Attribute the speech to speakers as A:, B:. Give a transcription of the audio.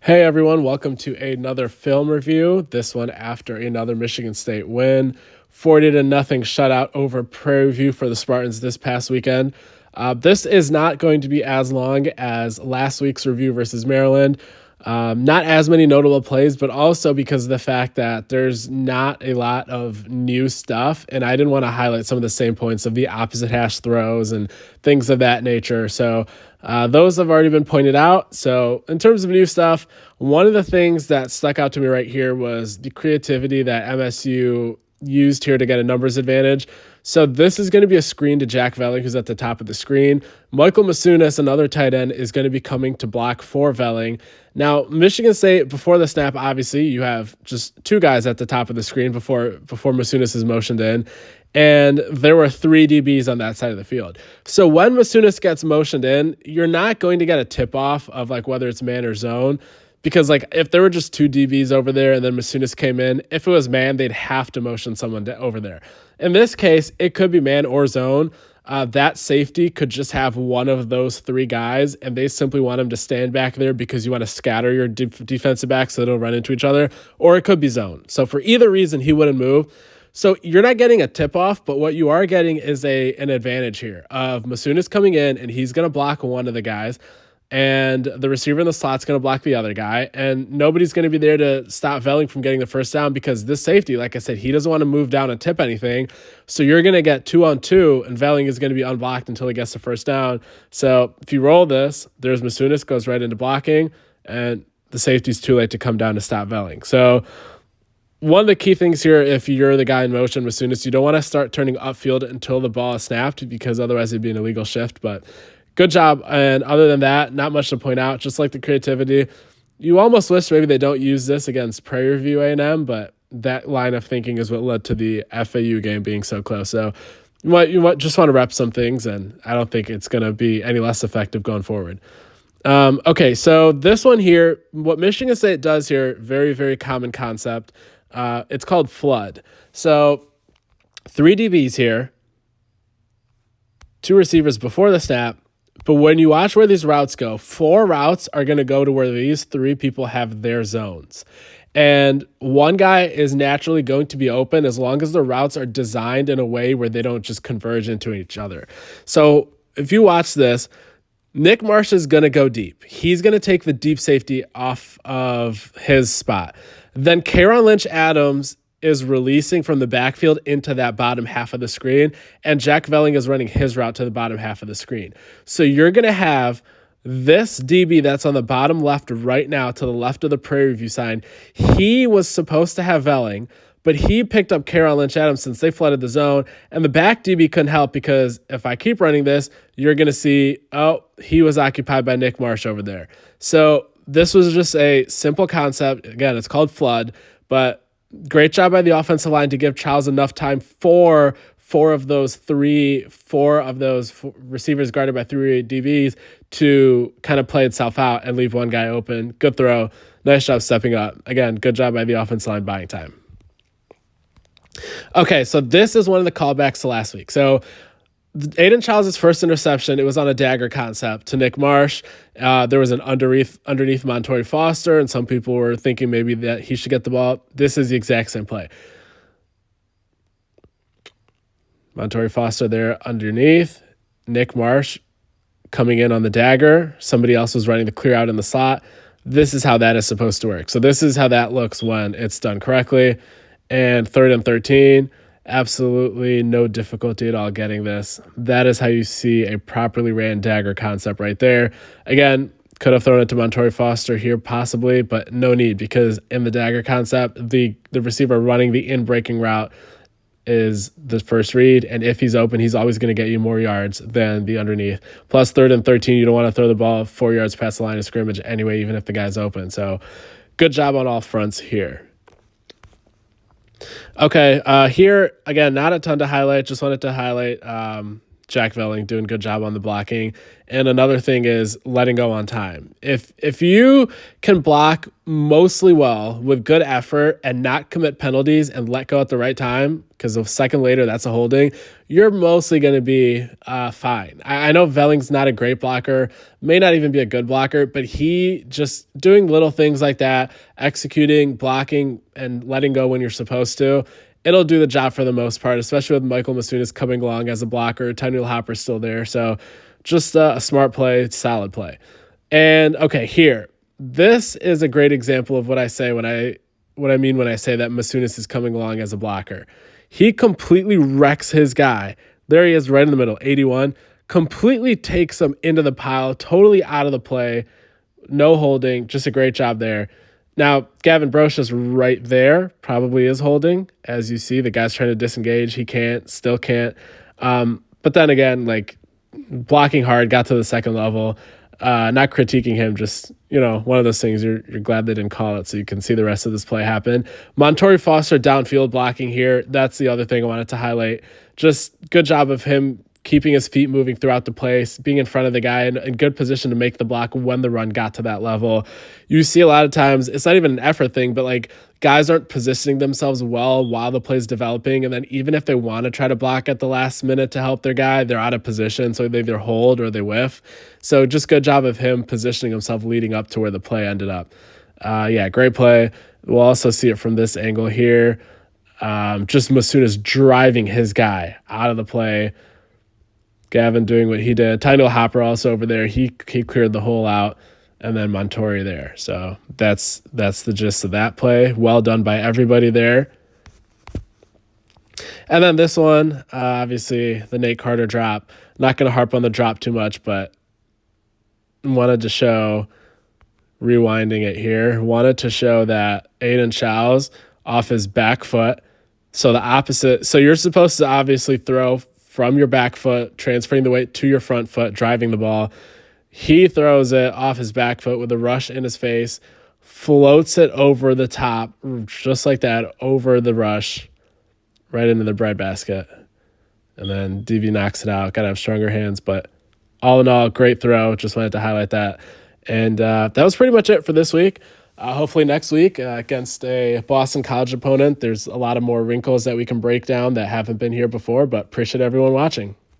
A: Hey everyone, welcome to another film review. This one after another Michigan State win. 40-0 shutout over Prairie View for the Spartans this past weekend. This is not going to be as long as last week's review versus Maryland. Not as many notable plays, but also because of the fact that there's not a lot of new stuff, and I didn't want to highlight some of the same points of the opposite hash throws and things of that nature. So those have already been pointed out. So in terms of new stuff, one of the things that stuck out to me right here was the creativity that MSU used here to get a numbers advantage. So this is going to be a screen to Jack Velling, who's at the top of the screen. Michael Masunas, another tight end, is going to be coming to block for Velling. Now, Michigan State, before the snap, obviously, you have just two guys at the top of the screen before Masunas is motioned in, and there were three DBs on that side of the field. So when Masunas gets motioned in, you're not going to get a tip-off of like whether it's man or zone, because like if there were just two DBs over there and then Masunas came in, if it was man, they'd have to motion someone over there. In this case, it could be man or zone. That safety could just have one of those three guys, and they simply want him to stand back there because you want to scatter your defensive backs so they don't run into each other, or it could be zone. So for either reason, he wouldn't move. So you're not getting a tip-off, but what you are getting is an advantage here of Masunas coming in, and he's going to block one of the guys, and the receiver in the slot's going to block the other guy, and nobody's going to be there to stop Velling from getting the first down because this safety, like I said, he doesn't want to move down and tip anything. So you're going to get 2-on-2, and Velling is going to be unblocked until he gets the first down. So if you roll this, there's Masunas, goes right into blocking, and the safety's too late to come down to stop Velling. So one of the key things here, if you're the guy in motion, Masunas, you don't want to start turning upfield until the ball is snapped because otherwise it'd be an illegal shift, but good job. And other than that, not much to point out, just like the creativity. You almost wish maybe they don't use this against Prairie View A&M, but that line of thinking is what led to the FAU game being so close. So you might just want to rep some things, and I don't think it's going to be any less effective going forward. Okay, so this one here, what Michigan State does here, very, very common concept. It's called flood. So 3 DBs here, 2 receivers before the snap. But when you watch where these routes go, 4 routes are going to go to where these 3 people have their zones. And one guy is naturally going to be open as long as the routes are designed in a way where they don't just converge into each other. So if you watch this, Nick Marsh is going to go deep. He's going to take the deep safety off of his spot. Then Karon Lynch-Adams is releasing from the backfield into that bottom half of the screen, and Jack Velling is running his route to the bottom half of the screen. So you're going to have this DB that's on the bottom left right now to the left of the Prairie View sign. He was supposed to have Velling, but he picked up Karon Lynch-Adams since they flooded the zone, and the back DB couldn't help because if I keep running this, you're going to see, oh, he was occupied by Nick Marsh over there. So this was just a simple concept. Again, it's called flood, but great job by the offensive line to give Charles enough time for four of those receivers guarded by 3 DBs to kind of play itself out and leave one guy open. Good throw. Nice job stepping up. Again, good job by the offensive line buying time. Okay, so this is one of the callbacks to last week. So Aiden Childs' first interception, it was on a dagger concept to Nick Marsh. There was an underneath Montorie Foster, and some people were thinking maybe that he should get the ball. This is the exact same play. Montorie Foster there underneath. Nick Marsh coming in on the dagger. Somebody else was running the clear out in the slot. This is how that is supposed to work. So this is how that looks when it's done correctly. And 3rd and 13. Absolutely no difficulty at all getting this. That is how you see a properly ran dagger concept right there. Again, could have thrown it to Montorie Foster here possibly, but no need because in the dagger concept, the receiver running the in-breaking route is the first read, and if he's open, he's always going to get you more yards than the underneath. Plus 3rd and 13, you don't want to throw the ball 4 yards past the line of scrimmage anyway, even if the guy's open. So good job on all fronts here. Okay, here, again, not a ton to highlight. Just wanted to highlight Jack Velling doing a good job on the blocking. And another thing is letting go on time. If you can block mostly well with good effort and not commit penalties and let go at the right time, because a second later that's a holding, you're mostly going to be fine. I know Velling's not a great blocker, may not even be a good blocker, but he just doing little things like that, executing, blocking, and letting go when you're supposed to, it'll do the job for the most part, especially with Michael Masunas coming along as a blocker. Tyneal Hopper's still there. So just a smart play, solid play. And okay, here, this is a great example of what I say what I mean when I say that Masunas is coming along as a blocker. He completely wrecks his guy. There he is right in the middle, 81, completely takes him into the pile, totally out of the play, no holding, just a great job there. Now, Gavin Brocia's right there, probably is holding. As you see, the guy's trying to disengage. He can't, still can't. But then again, like blocking hard, got to the second level. Not critiquing him, just, one of those things you're glad they didn't call it so you can see the rest of this play happen. Montori Foster downfield blocking here. That's the other thing I wanted to highlight. Just good job of him keeping his feet moving throughout the place, being in front of the guy in good position to make the block when the run got to that level. You see a lot of times, it's not even an effort thing, but like guys aren't positioning themselves well while the play's developing. And then even if they want to try to block at the last minute to help their guy, they're out of position. So they either hold or they whiff. So just good job of him positioning himself leading up to where the play ended up. Great play. We'll also see it from this angle here. Just Masunas driving his guy out of the play. Gavin doing what he did. Tyneal Hopper also over there. He cleared the hole out, and then Montori there. So that's the gist of that play. Well done by everybody there. And then this one, obviously the Nate Carter drop. Not going to harp on the drop too much, but wanted to show, rewinding it here, wanted to show that Aiden Chow's off his back foot. So the opposite. So you're supposed to obviously throw from your back foot, transferring the weight to your front foot, driving the ball. He throws it off his back foot with a rush in his face, floats it over the top, just like that, over the rush, right into the breadbasket. And then DV knocks it out. Got to have stronger hands, but all in all, great throw. Just wanted to highlight that. And that was pretty much it for this week. Hopefully next week against a Boston College opponent, there's a lot of more wrinkles that we can break down that haven't been here before, but appreciate everyone watching.